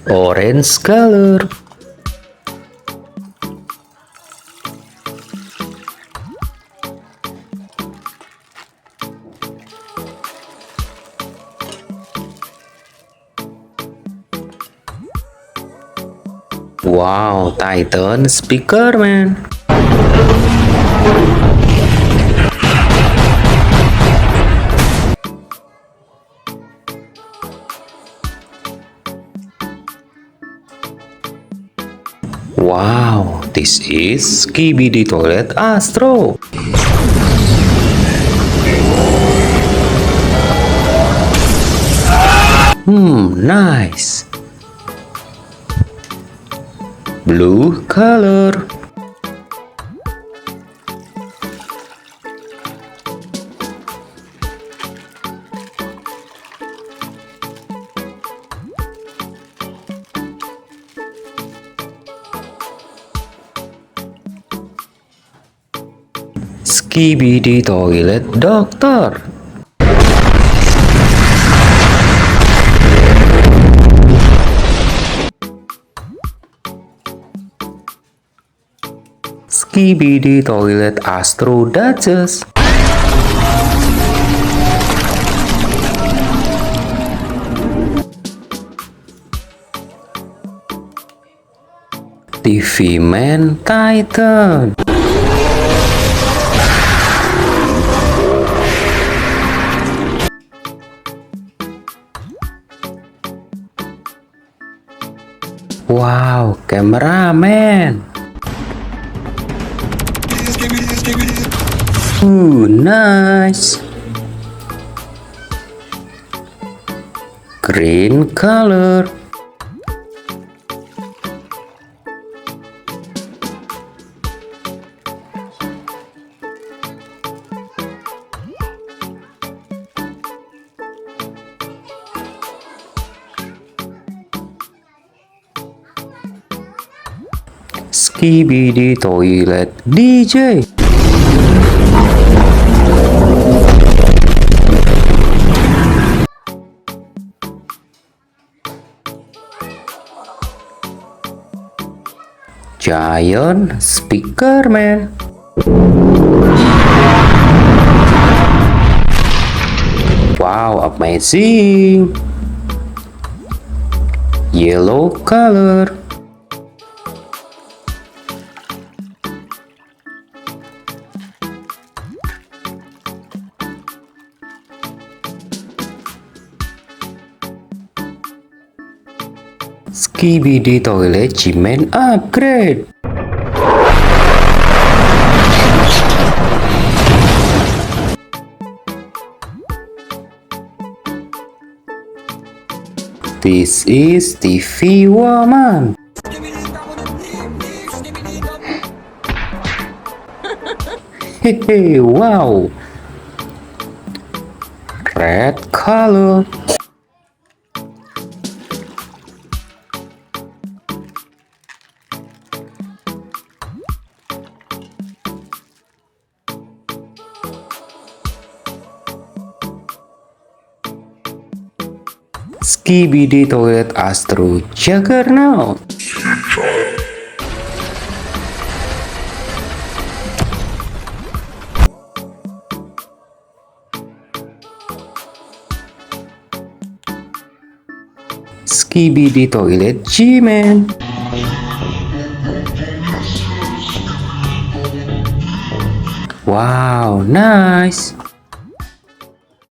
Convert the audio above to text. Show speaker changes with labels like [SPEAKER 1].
[SPEAKER 1] Orange color. Wow, Titan speaker man. Wow, this is Skibidi Toilet Astro. Nice. Blue color. Skibidi Toilet Doctor. Skibidi Toilet Astro Duchess. TV Man Titan. Wow, cameraman. Nice. Green color. Skibidi Toilet DJ. Giant speaker man. Wow, amazing. Yellow color. Skibidi Toilet G-Man upgrade. This is TV Woman. Hehe, wow. Red color. Skibidi Toilet Astro Juggernaut. Skibidi Toilet G-Man. Wow, nice.